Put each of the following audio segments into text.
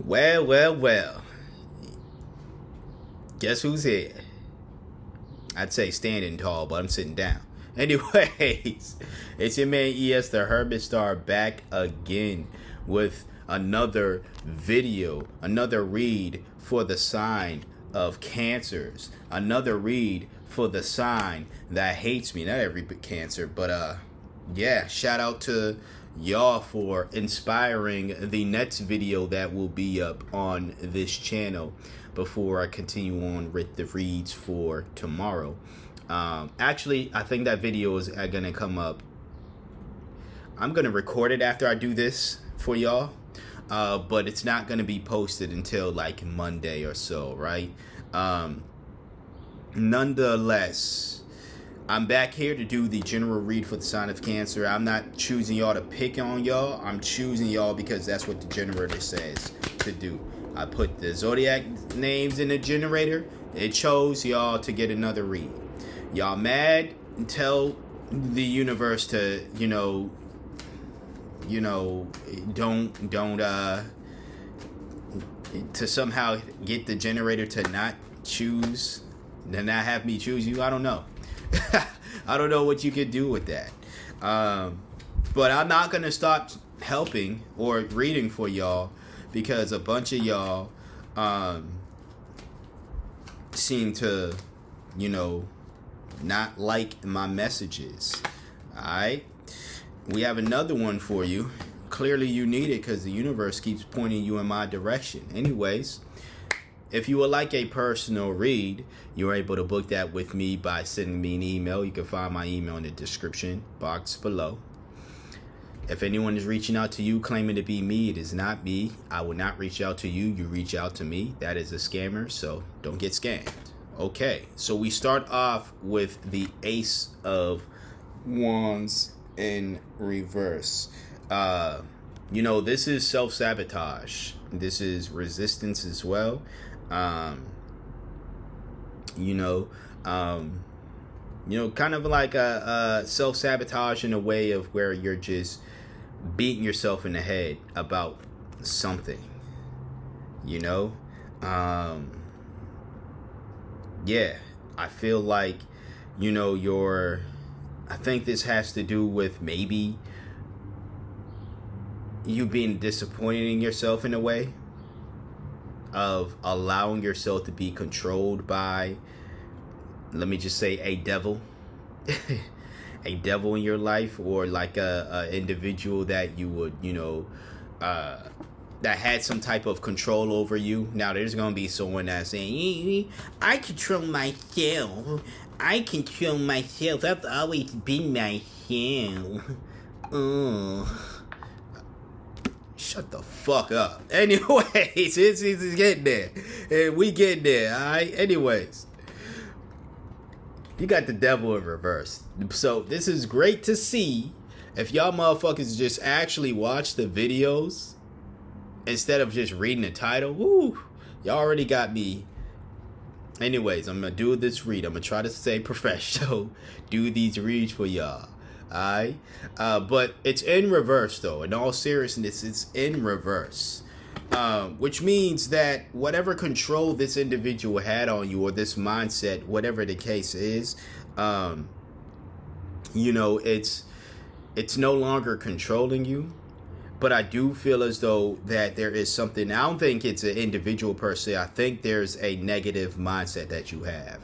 Well, well, well. Guess who's here? I'd say standing tall, but I'm sitting down. Anyways, it's your man ES the Hermit Star back again with another video, another read for the sign of Cancers, another read for the sign that hates me. Not every Cancer, but yeah, shout out to y'all for inspiring the next video that will be up on this channel before I continue on with the reads for tomorrow. Actually, I think that video is gonna come up. I'm gonna record it after I do this for y'all, but it's not gonna be posted until like Monday or so, right? Nonetheless, I'm back here to do the general read for the sign of Cancer. I'm not choosing y'all to pick on y'all. I'm choosing y'all because that's what the generator says to do. I put the zodiac names in the generator. It chose y'all to get another read. Y'all mad? Tell the universe to, don't to somehow get the generator to not choose, to not have me choose you. I don't know. I don't know what you could do with that. But I'm not going to stop helping or reading for y'all because a bunch of y'all seem to, not like my messages. Alright? We have another one for you. Clearly you need it because the universe keeps pointing you in my direction. Anyways, if you would like a personal read, you're able to book that with me by sending me an email. You can find my email in the description box below. If anyone is reaching out to you claiming to be me, it is not me. I will not reach out to you. You reach out to me. That is a scammer, so don't get scammed. Okay, so we start off with the Ace of Wands in reverse. This is self-sabotage. This is resistance as well. Kind of like a self-sabotage in a way of where you're just beating yourself in the head about something, yeah, I feel like, I think this has to do with maybe you being disappointed in yourself in a way of allowing yourself to be controlled by, let me just say, a devil. A devil in your life, or like a individual that you would, that had some type of control over you. Now, there's going to be someone that's saying, I control myself. I control myself. I've always been myself. Shut the fuck up. Anyways, it's getting there. And we getting there, alright? Anyways. You got the devil in reverse. So this is great to see. If y'all motherfuckers just actually watch the videos instead of just reading the title, woo, y'all already got me. Anyways, I'm gonna do this read. I'm gonna try to stay professional. Do these reads for y'all. Alright? But it's in reverse though. In all seriousness, it's in reverse. Which means that whatever control this individual had on you, or this mindset, whatever the case is, it's no longer controlling you. But I do feel as though that there is something. I don't think it's an individual per se. I think there's a negative mindset that you have.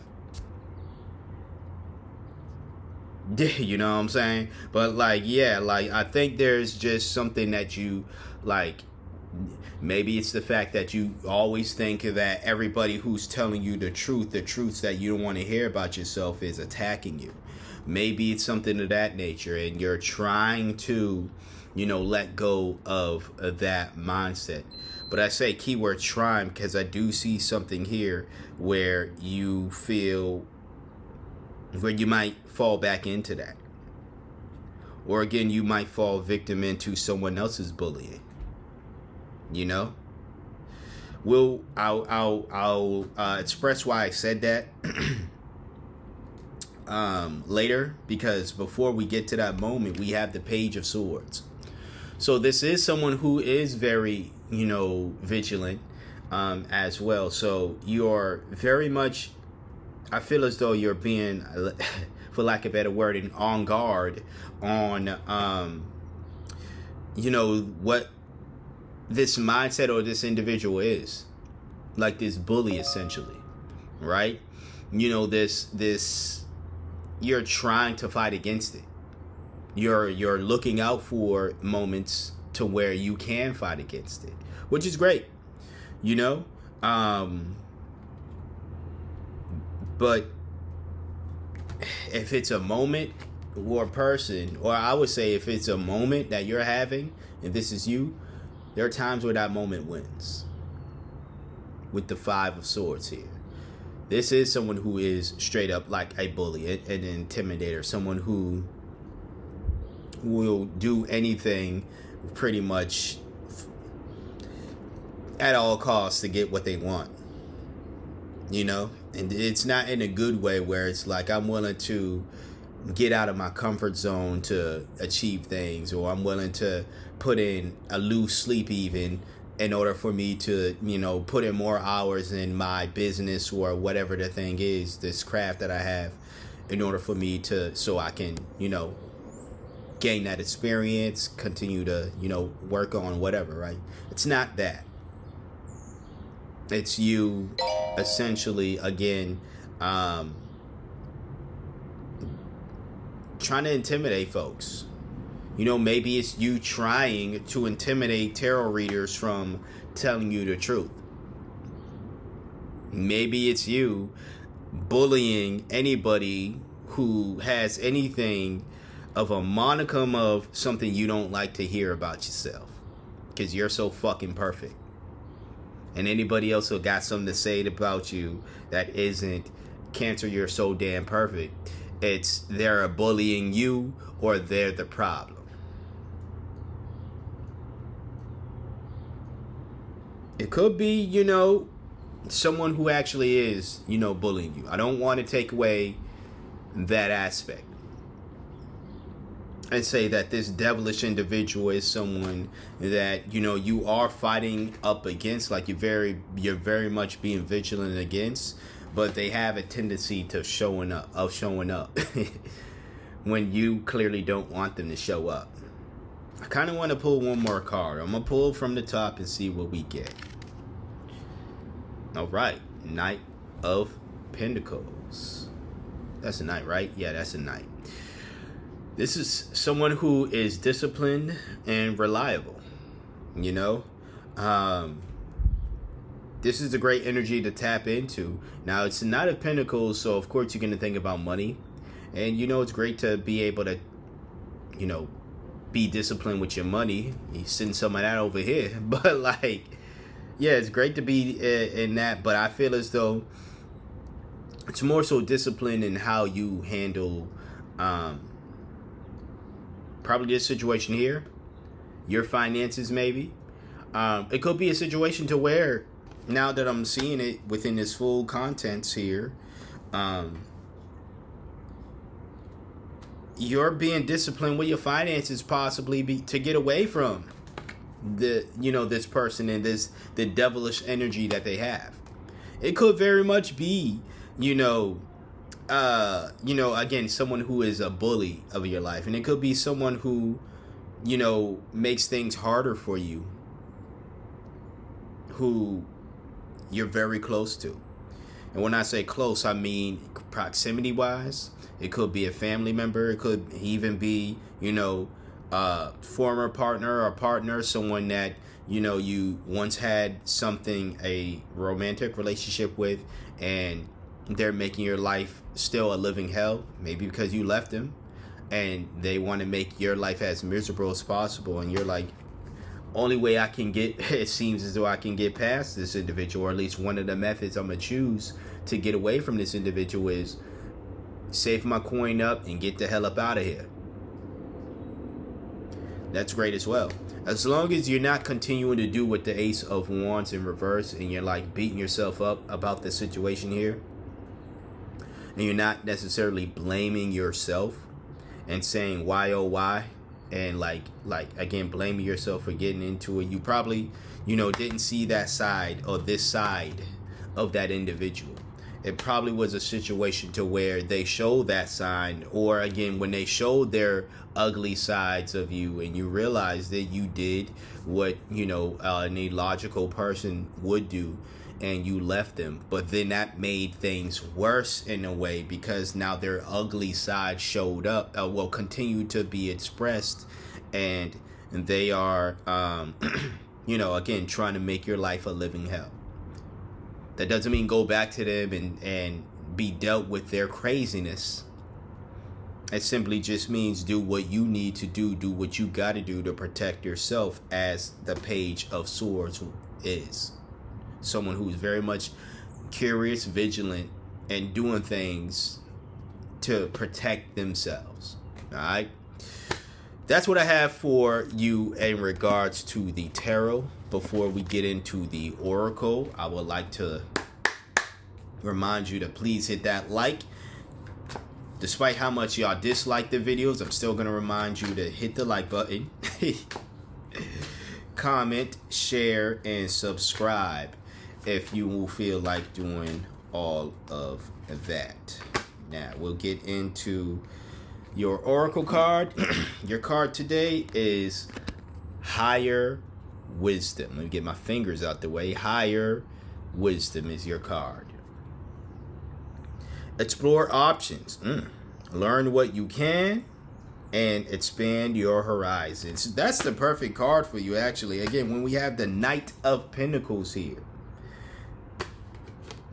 You know what I'm saying? But I think there's just something that you like. Maybe it's the fact that you always think that everybody who's telling you the truths that you don't want to hear about yourself is attacking you. Maybe it's something of that nature, and you're trying to, let go of that mindset. But I say keyword trying because I do see something here where you feel, where you might fall back into that. Or again, you might fall victim into someone else's bullying. I'll express why I said that later, because before we get to that moment, we have the Page of Swords. So this is someone who is very vigilant as well. So you're very much, I feel as though you're being, for lack of a better word, on guard on, what this mindset or this individual is. Like this bully, essentially, right? This, you're trying to fight against it. You're looking out for moments to where you can fight against it, which is great, but if it's a moment or a person, or I would say if it's a moment that you're having, and this is you, there are times where that moment wins. With the Five of Swords here, this is someone who is straight up like a bully, an intimidator, someone who will do anything pretty much at all costs to get what they want, and it's not in a good way where it's like I'm willing to get out of my comfort zone to achieve things, or I'm willing to put in a loose sleep even in order for me to, put in more hours in my business or whatever the thing is, this craft that I have, in order for me to, so I can, gain that experience, continue to, work on whatever, right? It's not that. It's you essentially, again, trying to intimidate folks. Maybe it's you trying to intimidate tarot readers from telling you the truth. Maybe it's you bullying anybody who has anything of a monicum of something you don't like to hear about yourself, because you're so fucking perfect. And anybody else who got something to say about you that isn't Cancer, you're so damn perfect, it's they're bullying you or they're the problem. It could be, someone who actually is, bullying you. I don't want to take away that aspect and say that this devilish individual is someone that, you are fighting up against, like you're very much being vigilant against, but they have a tendency to showing up when you clearly don't want them to show up. I kind of want to pull one more card. I'm going to pull from the top and see what we get. All right. Knight of Pentacles. That's a knight, right? Yeah, that's a knight. This is someone who is disciplined and reliable. This is a great energy to tap into. Now, it's a Knight of Pentacles, so of course you're going to think about money. And, it's great to be able to, be disciplined with your money. You send some of that over here. But it's great to be in that. But I feel as though it's more so discipline in how you handle probably this situation here, your finances maybe. It could be a situation to where, now that I'm seeing it within this full contents here, you're being disciplined with your finances, possibly to get away from this person and the devilish energy that they have. It could very much be, again, someone who is a bully of your life, and it could be someone who, makes things harder for you, who you're very close to. And when I say close, I mean proximity wise. It could be a family member. It could even be, former partner or partner, someone that, you once had a romantic relationship with, and they're making your life still a living hell, maybe because you left them, and they want to make your life as miserable as possible. And you're like, only way I can get, it seems as though I can get past this individual, or at least one of the methods I'm going to choose to get away from this individual is save my coin up and get the hell up out of here. That's great as well. As long as you're not continuing to do with the Ace of Wands in reverse, and you're beating yourself up about the situation here, and you're not necessarily blaming yourself and saying why oh why, and like again, blaming yourself for getting into it. You probably, didn't see that side or this side of that individual. It probably was a situation to where they showed that side, or again, when they showed their ugly sides of you, and you realized that you did what an illogical person would do, and you left them. But then that made things worse in a way, because now their ugly side showed up, continued to be expressed, and they are again, trying to make your life a living hell. That doesn't mean go back to them and be dealt with their craziness. It simply just means do what you need to do what you got to do to protect yourself, as the Page of Swords is. Someone who's very much curious, vigilant, and doing things to protect themselves. All right? That's what I have for you in regards to the tarot. Before we get into the oracle, I would like to remind you to please hit that like. Despite how much y'all dislike the videos, I'm still going to remind you to hit the like button. Comment, share, and subscribe if you will feel like doing all of that. Now, we'll get into your oracle card. Your card today is Higher Wisdom. Let me get my fingers out the way. Higher Wisdom is your card. Explore options. Learn what you can and expand your horizons. That's the perfect card for you, actually. Again, when we have the Knight of Pentacles here.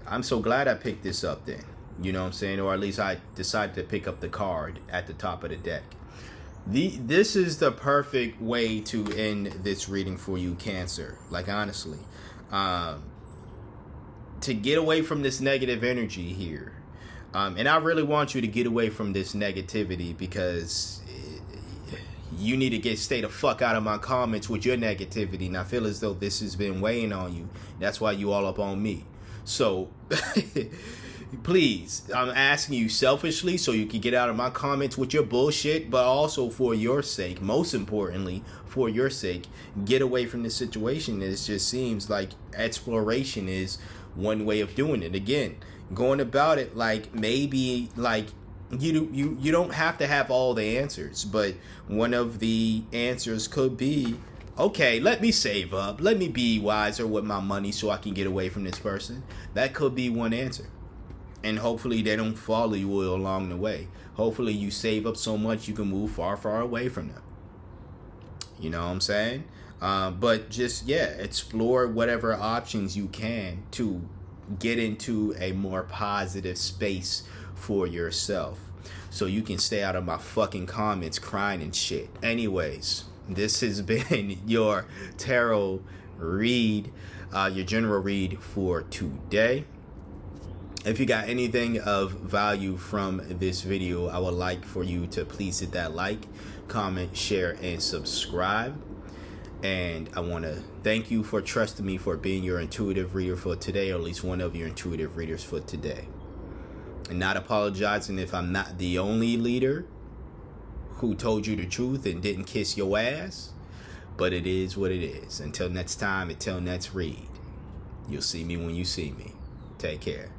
I'm so glad I picked this up then. You know what I'm saying? Or at least I decided to pick up the card at the top of the deck. This is the perfect way to end this reading for you, Cancer. Like, honestly. To get away from this negative energy here. And I really want you to get away from this negativity, because you need to stay the fuck out of my comments with your negativity. And I feel as though this has been weighing on you. That's why you all up on me. So, please, I'm asking you selfishly so you can get out of my comments with your bullshit, but also for your sake, most importantly, for your sake, get away from this situation. It just seems like exploration is one way of doing it. Again, going about it like maybe like you don't have to have all the answers, but one of the answers could be, okay, let me save up, let me be wiser with my money so I can get away from this person. That could be one answer. And hopefully they don't follow you along the way. Hopefully you save up so much you can move far, far away from them. You know what I'm saying? But just, explore whatever options you can to get into a more positive space for yourself, so you can stay out of my fucking comments crying and shit. Anyways, this has been your tarot read, your general read for today. If you got anything of value from this video, I would like for you to please hit that like, comment, share, and subscribe. And I want to thank you for trusting me for being your intuitive reader for today, or at least one of your intuitive readers for today. And not apologizing if I'm not the only leader who told you the truth and didn't kiss your ass. But it is what it is. Until next time, until next read. You'll see me when you see me. Take care.